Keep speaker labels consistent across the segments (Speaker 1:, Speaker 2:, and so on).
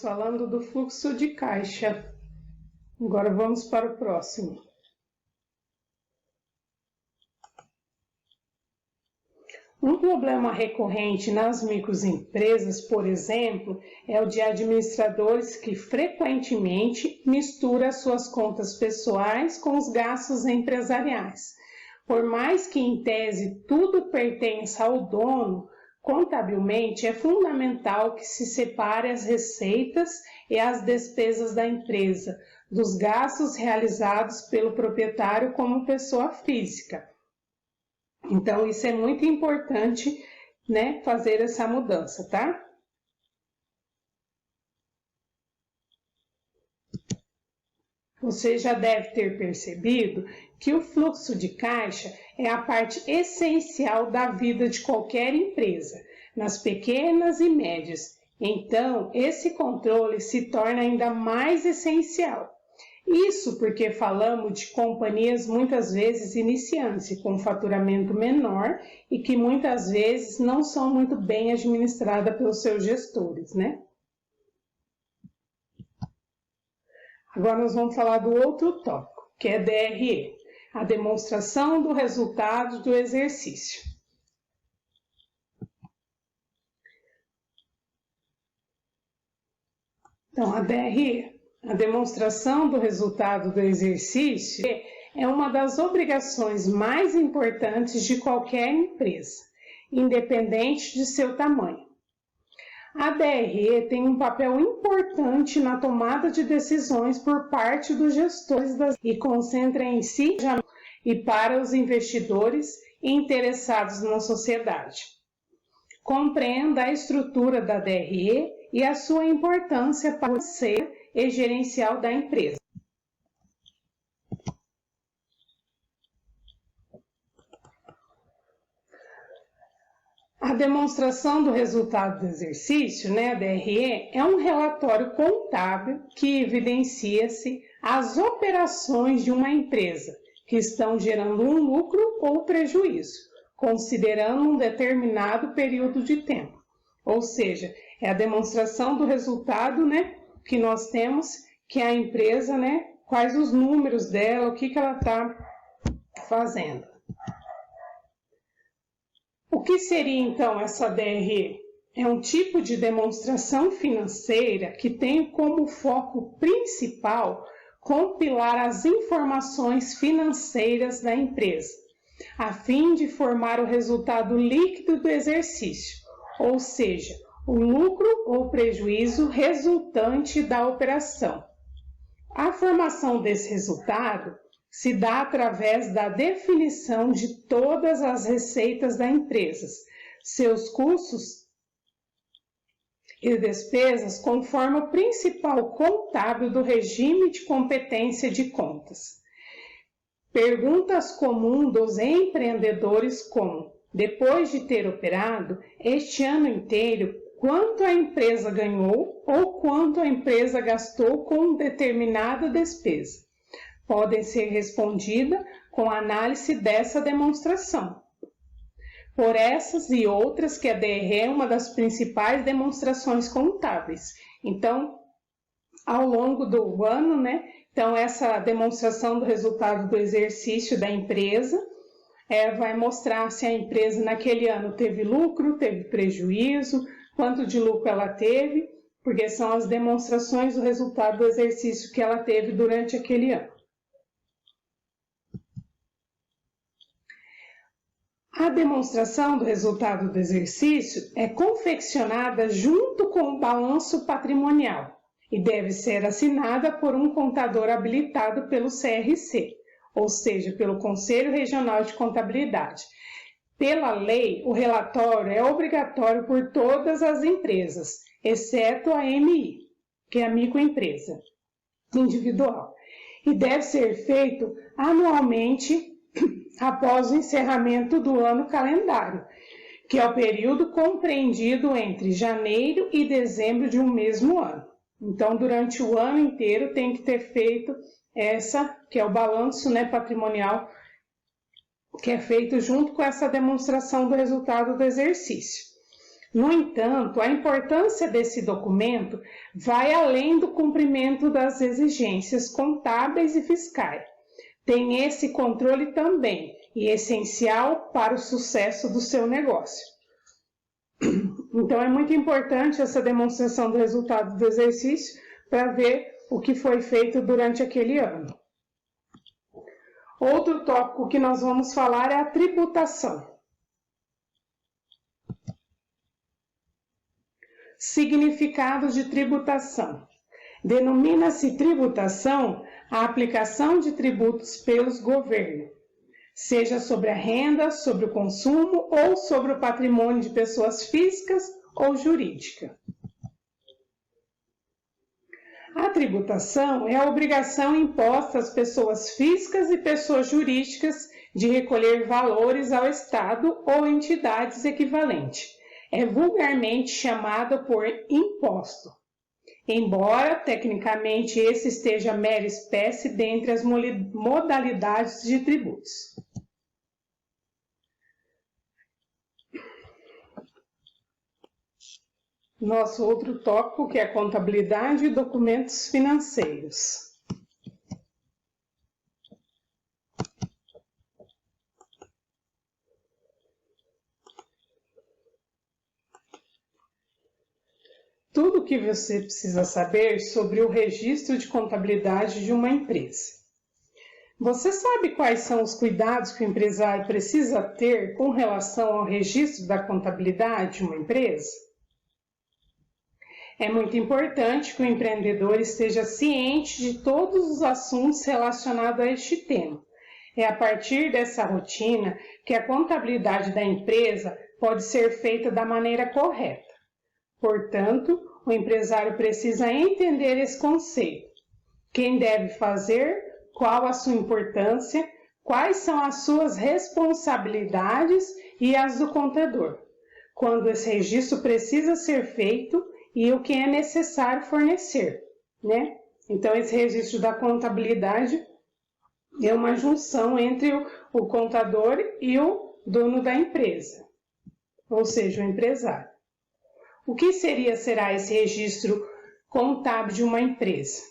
Speaker 1: falando do fluxo de caixa. Agora vamos para o próximo. Um problema recorrente nas microempresas, por exemplo, é o de administradores que frequentemente misturam suas contas pessoais com os gastos empresariais. Por mais que em tese tudo pertença ao dono, contabilmente é fundamental que se separe as receitas e as despesas da empresa dos gastos realizados pelo proprietário como pessoa física. Então, isso é muito importante, né, fazer essa mudança, tá? Você já deve ter percebido que o fluxo de caixa é a parte essencial da vida de qualquer empresa, nas pequenas e médias. Então, esse controle se torna ainda mais essencial. Isso porque falamos de companhias muitas vezes iniciantes, com faturamento menor e que muitas vezes não são muito bem administradas pelos seus gestores, né? Agora nós vamos falar do outro tópico, que é DRE, a demonstração do resultado do exercício. Então, a DRE, a demonstração do resultado do exercício, é uma das obrigações mais importantes de qualquer empresa, independente de seu tamanho. A DRE tem um papel importante na tomada de decisões por parte dos gestores e concentra em si e para os investidores interessados na sociedade. Compreenda a estrutura da DRE e a sua importância para o ser e gerencial da empresa. A demonstração do resultado do exercício, né, a DRE, é um relatório contábil que evidencia-se as operações de uma empresa que estão gerando um lucro ou prejuízo, considerando um determinado período de tempo. Ou seja, é a demonstração do resultado, né, que nós temos, que a empresa, né, quais os números dela, o que ela está fazendo. O que seria então essa DRE? É um tipo de demonstração financeira que tem como foco principal compilar as informações financeiras da empresa, a fim de formar o resultado líquido do exercício, ou seja, o lucro ou prejuízo resultante da operação. A formação desse resultado se dá através da definição de todas as receitas da empresa, seus custos e despesas conforme o principal contábil do regime de competência de contas. Perguntas comuns dos empreendedores como, depois de ter operado este ano inteiro, quanto a empresa ganhou ou quanto a empresa gastou com determinada despesa, podem ser respondidas com a análise dessa demonstração. Por essas e outras que a DRE é uma das principais demonstrações contábeis. Então, ao longo do ano, né, então essa demonstração do resultado do exercício da empresa vai mostrar se a empresa naquele ano teve lucro, teve prejuízo, quanto de lucro ela teve, porque são as demonstrações do resultado do exercício que ela teve durante aquele ano. A demonstração do resultado do exercício é confeccionada junto com o balanço patrimonial e deve ser assinada por um contador habilitado pelo CRC, ou seja, pelo Conselho Regional de Contabilidade. Pela lei, o relatório é obrigatório por todas as empresas, exceto a MI, que é a microempresa individual, e deve ser feito anualmente após o encerramento do ano calendário, que é o período compreendido entre janeiro e dezembro de um mesmo ano. Então, durante o ano inteiro tem que ter feito essa, que é o balanço, né, patrimonial, que é feito junto com essa demonstração do resultado do exercício. No entanto, a importância desse documento vai além do cumprimento das exigências contábeis e fiscais. Tem esse controle também, e é essencial para o sucesso do seu negócio. Então, é muito importante essa demonstração do resultado do exercício para ver o que foi feito durante aquele ano. Outro tópico que nós vamos falar é a tributação. Significado de tributação. Denomina-se tributação a aplicação de tributos pelos governos, seja sobre a renda, sobre o consumo ou sobre o patrimônio de pessoas físicas ou jurídicas. A tributação é a obrigação imposta às pessoas físicas e pessoas jurídicas de recolher valores ao Estado ou entidades equivalentes. É vulgarmente chamada por imposto, embora tecnicamente esse esteja mera espécie dentre as modalidades de tributos. Nosso outro tópico, que é a contabilidade e documentos financeiros. Tudo o que você precisa saber sobre o registro de contabilidade de uma empresa. Você sabe quais são os cuidados que o empresário precisa ter com relação ao registro da contabilidade de uma empresa? É muito importante que o empreendedor esteja ciente de todos os assuntos relacionados a este tema. É a partir dessa rotina que a contabilidade da empresa pode ser feita da maneira correta. Portanto, o empresário precisa entender esse conceito. Quem deve fazer, qual a sua importância, quais são as suas responsabilidades e as do contador, quando esse registro precisa ser feito e o que é necessário fornecer, né? Então, esse registro da contabilidade é uma junção entre o contador e o dono da empresa, ou seja, o empresário. O que será esse registro contábil de uma empresa?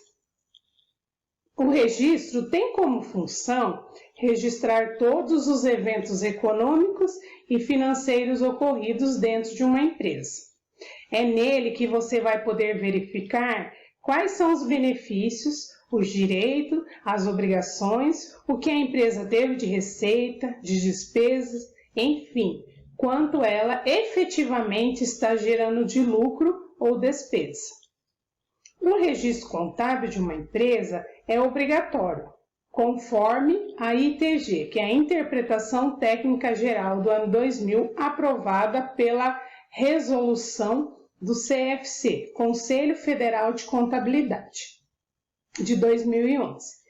Speaker 1: O registro tem como função registrar todos os eventos econômicos e financeiros ocorridos dentro de uma empresa. É nele que você vai poder verificar quais são os benefícios, os direitos, as obrigações, o que a empresa teve de receita, de despesas, enfim, quanto ela efetivamente está gerando de lucro ou despesa. O registro contábil de uma empresa é obrigatório, conforme a ITG, que é a Interpretação Técnica Geral do ano 2000, aprovada pela Resolução do CFC, Conselho Federal de Contabilidade, de 2011.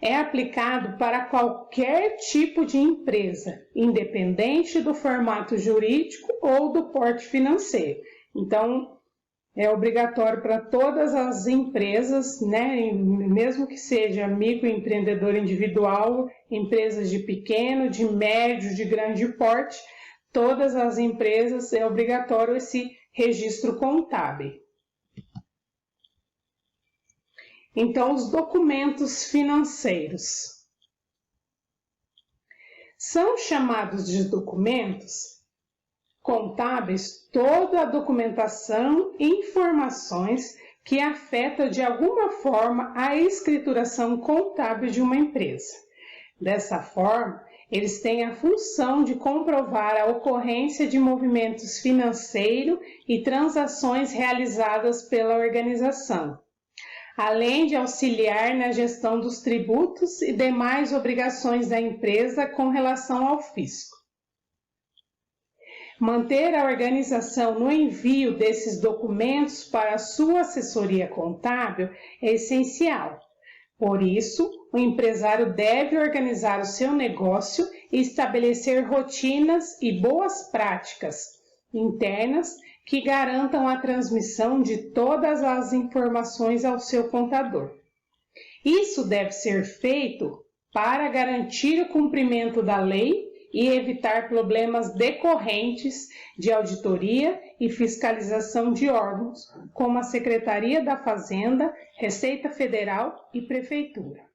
Speaker 1: É aplicado para qualquer tipo de empresa, independente do formato jurídico ou do porte financeiro. Então, é obrigatório para todas as empresas, né? Mesmo que seja microempreendedor individual, empresas de pequeno, de médio, de grande porte, todas as empresas é obrigatório esse registro contábil. Então, os documentos financeiros são chamados de documentos contábeis toda a documentação e informações que afetam de alguma forma a escrituração contábil de uma empresa. Dessa forma, eles têm a função de comprovar a ocorrência de movimentos financeiros e transações realizadas pela organização, além de auxiliar na gestão dos tributos e demais obrigações da empresa com relação ao fisco. Manter a organização no envio desses documentos para a sua assessoria contábil é essencial. Por isso, o empresário deve organizar o seu negócio e estabelecer rotinas e boas práticas internas que garantam a transmissão de todas as informações ao seu contador. Isso deve ser feito para garantir o cumprimento da lei e evitar problemas decorrentes de auditoria e fiscalização de órgãos, como a Secretaria da Fazenda, Receita Federal e Prefeitura.